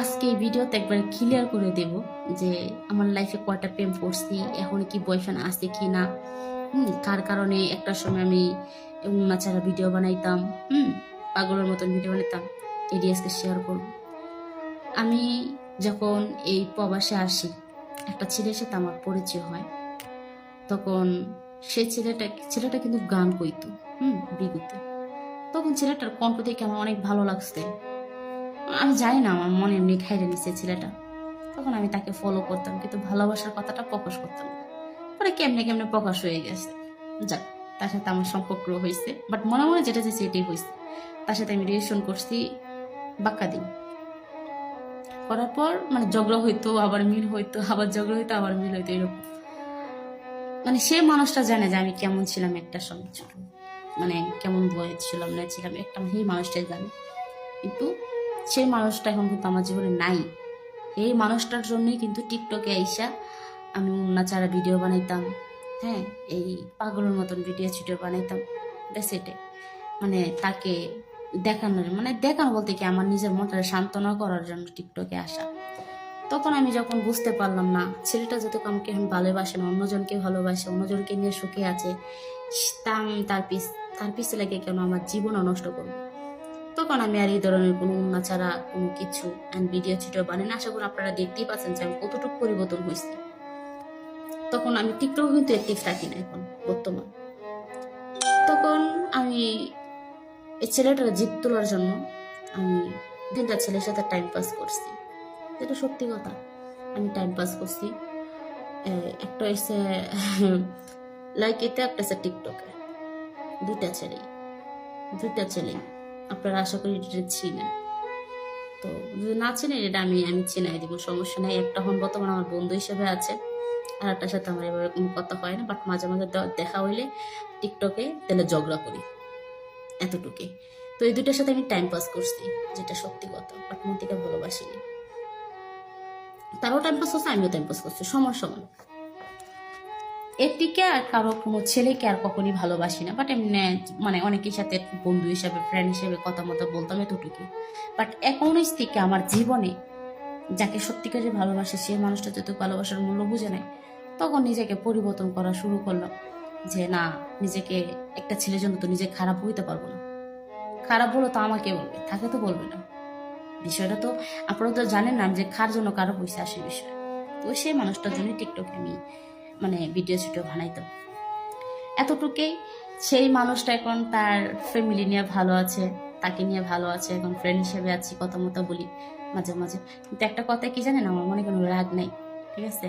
আজকে এই ভিডিওতে একবার ক্লিয়ার করে দেব যে আমার লাইফে কয়টা প্রেম করছি, এখন কি বয়ফ্রেন্ড আছে কি না, কার কারণে একটা সময় আমি নাচারা ভিডিও বানাইতাম, পাগলের মতন ভিডিও বানাইতাম, এটি আজকে শেয়ার করব। আমি যখন এই প্রবাসে আসি, একটা ছেলের সাথে আমার পরিচয় হয়। তখন সেই ছেলেটা কিন্তু গান কইতো বিগুতে। তখন ছেলেটার কণ্ঠ দেখে আমার অনেক ভালো লাগছে। আমি জানি না, আমার মনে এমনি খাইরে নিছে ছেলেটা। তখন আমি তাকে ফলো করতাম, কিন্তু ভালোবাসার কথাটা প্রকাশ করতাম না। পরে কেমনে কেমনে প্রকাশ হয়ে গেছে। যাক, তার সাথে আমার সম্পর্ক হয়েছে, বাট মনে মনে যেটা চাইছে এটাই হয়েছে। তার সাথে আমি রিলেশন করছি বাক্কা দিন। করার পর মানে ঝগড়া হইতো, আবার মিল হইতো, আবার ঝগড়া হইতো, আবার মিল হইতো, এরকম। মানে সে মানুষটা জানে যে আমি কেমন ছিলাম একটা সময়, ছোট মানে কেমন বয়স ছিলাম না ছিলাম, একটা সেই মানুষটাই জানে। কিন্তু সেই মানুষটা এখন কিন্তু আমার জীবনে নাই। এই মানুষটার জন্যই কিন্তু টিকটকে আইসা আমি নাচারা ভিডিও বানাইতাম, হ্যাঁ, এই পাগলের মতন ভিডিও বানাইতাম। ব্যাস এটাই, মানে তাকে দেখানোর, মানে দেখানো বলতে কি আমার নিজের মনটা সান্ত্বনা করার জন্য টিকটকে আসা। তখন আমি যখন বুঝতে পারলাম না, ছেলেটা যত আমাকে এখন ভালোবাসে না, অন্যজনকে ভালোবাসে, অন্যজনকে নিয়ে সুখে আছে, তার পিছে লাগে কেন আমার জীবনও নষ্ট করবো। তখন আমি আর এই ধরনের কোনো নাচারা কোনো কিছু ভিডিও ছিডিও বানাই না। আশা করি আপনারা দেখতেই পাচ্ছেন যে আমি কতটুকু পরিবর্তন হয়েছি। তখন আমি টিকটক কিন্তু অ্যাক্টিভ থাকি না এখন বর্তমান। তখন আমি এই ছেলেটার জিপ তোলার জন্য আমি তিনটা ছেলের সাথে টাইম পাস করছি, যেটা সত্যি কথা। আমি টাইম পাস করছি। একটা হচ্ছে লাইকিতে, একটা হচ্ছে টিকটকে। দুইটা ছেলেই আপনারা আশা করি চিনেন। তো যদি না চিনেন, এটা আমি চিনাই দিব, সমস্যা নেই। একটা হন বর্তমানে আমার বন্ধু হিসেবে আছে, আর একটার সাথে আমার এবার কোনো কথা হয় না, বাট মাঝে মাঝে দেখা হইলে টিকটকে তাহলে ঝগড়া করি, এতটুকুই। তো এই দুইটার সাথে আমি টাইম পাস করছি, যেটা সত্যি কথা, বাট মন থেকে ভালোবাসিনি। তারাও টাইম পাস করছে, আমিও টাইম পাস করছি, সমান সমান। এটিকে আর কারো কোনো ছেলেকে আর কখনই ভালোবাসি না, বাট এমনি মানে অনেকের সাথে বন্ধু হিসাবে, ফ্রেন্ড হিসেবে কথা মতো বলতাম, এতটুকু। বাট এখন থেকে আমার জীবনে যাকে সত্যিকারে ভালোবাসে, সেই মানুষটা যত ভালোবাসার মূল্য বুঝে নেয়, তখন নিজেকে পরিবর্তন করা শুরু করলাম। যে না, নিজেকে একটা ছেলের জন্য তো নিজে খারাপ হইতে পারবো না। খারাপ হলো তো আমাকে বলবে, থাকে তো বলবে না। বিষয়টা তো আপনারা তো জানেন না যে কার জন্য কারো পয়সা আসে বিষয়। তো সেই মানুষটার জন্য টিকটকে আমি মানে ভিডিও ছিডিও বানাইতাম, এতটুকুই। সেই মানুষটা এখন তার ফ্যামিলি নিয়ে ভালো আছে, তাকে নিয়ে ভালো আছে, এখন ফ্রেন্ড হিসেবে আছি, কথা মতো বলি মাঝে মাঝে। কিন্তু একটা কথা কি জানেন, আমার মনে কোনো রাগ নাই, ঠিক আছে?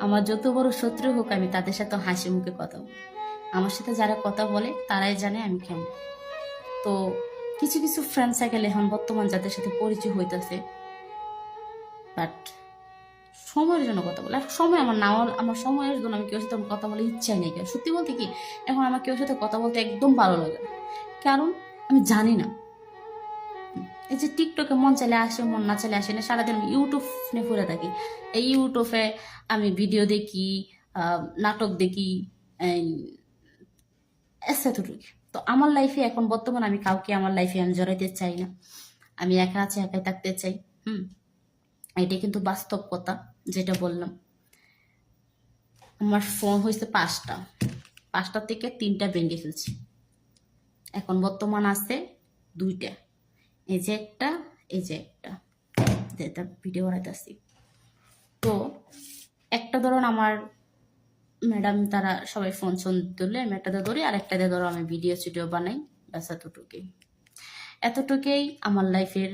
আমার যত বড় শত্রু হোক, আমি তাদের সাথে হাসি মুখে কথা বলি। আমার সাথে যারা কথা বলে তারাই জানে আমি কেমন। তো কিছু কিছু ফ্রেন্ড সাইকেল এখন বর্তমান যাদের সাথে পরিচয় হইতেছে, বাট সময়ের জন্য কথা বলে। আর সময় আমার না, আমার সময়ের জন্য আমি কেউ সাথে কথা বলে ইচ্ছাই নেই। সত্যি বলতে কি, এখন আমার কেউ সাথে কথা বলতে একদম ভালো লাগে না। কারণ আমি জানি না, এই যে টিকটকে মন চাইলে আসে, মন না চাইলে আসে না। সারাদিন ইউটিউব নিয়ে ঘুরে থাকি। এই ইউটিউবে আমি ভিডিও দেখি, নাটক দেখি, এতটুকু। তো আমার লাইফে এখন বর্তমান আমি কাউকে আমার লাইফে আমি জড়াইতে চাই না। আমি একা আছি, একাই থাকতে চাই। এটা কিন্তু বাস্তব কথা, যেটা বললাম। আমার ফোন হয়েছে 5টা থেকে 3টা ভেঙে ফেলছি। এখন বর্তমান আছে 2টা, এই যে একটা, এই যে একটা, যেটা ভিডিও বানাইতেছি। তো একটা ধরুন আমার ম্যাডাম তারা সবাই ফোন তুললে, আমি একটাতে ধরি, আর একটাতে ধরো আমি ভিডিও সিডিও বানাই, ব্যাস এতটুকুই আমার লাইফের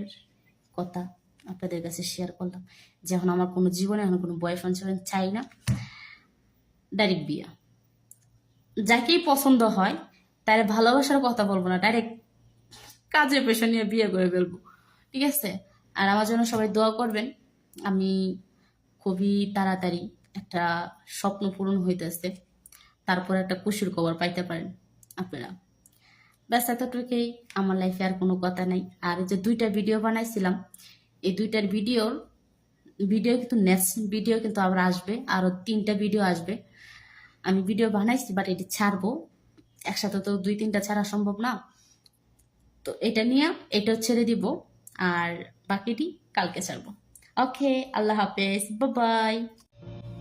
কথা আপনাদের কাছে শেয়ার করলাম। যে এখন আমার কোনো জীবনে এখন কোনো বয়ফ্রেন্ড চাই না, ডাইরেক্ট বিয়া। যাকেই পছন্দ হয় তার ভালোবাসার কথা বলবো না, ডাইরেক্ট কাজে পেশা নিয়ে বিয়ে করে ফেলবো, ঠিক আছে? আর আমার জন্য সবাই দোয়া করবেন। আমি খুবই তাড়াতাড়ি একটা স্বপ্ন পূরণ হইতেছে, তারপর একটা খুশির খবর পাইতে পারেন আপনারা। ব্যাস এতটুকুই, আমার লাইফে আর কোনো কথা নাই। আর যে 2টা ভিডিও বানাইছিলাম, এই 2টার ভিডিও কিন্তু নেক্সট ভিডিও কিন্তু আবার আসবে, আরো 3টা ভিডিও আসবে। আমি ভিডিও বানাইছি, বাট এটি ছাড়বো একসাথে, তো 2-3টা ছাড়া সম্ভব না। তো এটা ছেড়ে দিব, আর বাকিটি কালকে ছাড়বো। ওকে, আল্লাহ হাফেজ, বাই।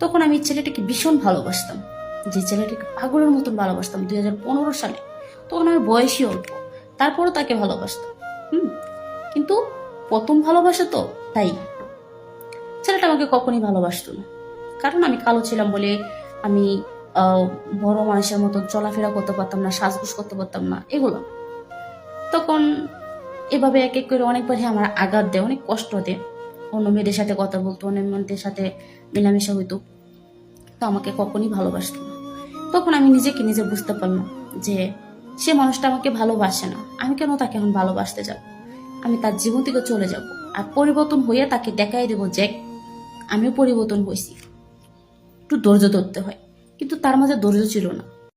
তখন আমি ছেলেটাকে ভীষণ ভালোবাসতাম, যে ছেলেটাকে পাগলের মতন ভালোবাসতাম 2015 সালে। তখন আমার বয়সই অল্প, তারপরও তাকে ভালোবাসতাম। হুম কিন্তু প্রথম ভালোবাসা তো, তাই ছেলেটা আমাকে কখনই ভালোবাসতো না। কারণ আমি কালো ছিলাম বলে আমি আহ, বড় মানুষের মতো চলাফেরা করতে পারতাম না, সাজগোজ করতে পারতাম না, এগুলো। তখন এভাবে এক এক করে অনেকবারই আমার আঘাত দেয়, অনেক কষ্ট দেয়। অন্য মেয়েদের সাথে কথা বলতো, অন্য মেয়েদের সাথে মেলামেশা হইতো, তো আমাকে কখনই ভালোবাসতো না। তখন আমি নিজেকে নিজে বুঝতে পারলাম যে সে মানুষটা আমাকে ভালোবাসে না, আমি কেন তাকে এখন ভালোবাসতে যাব? আমি তার জীবন থেকে চলে যাব, আর পরিবর্তন হয়ে তাকে দেখাই দেবো যে আমিও পরিবর্তন হয়েছি। একটু ধৈর্য ধরতে হয়, কিন্তু তার মাঝে ধৈর্য ছিল না।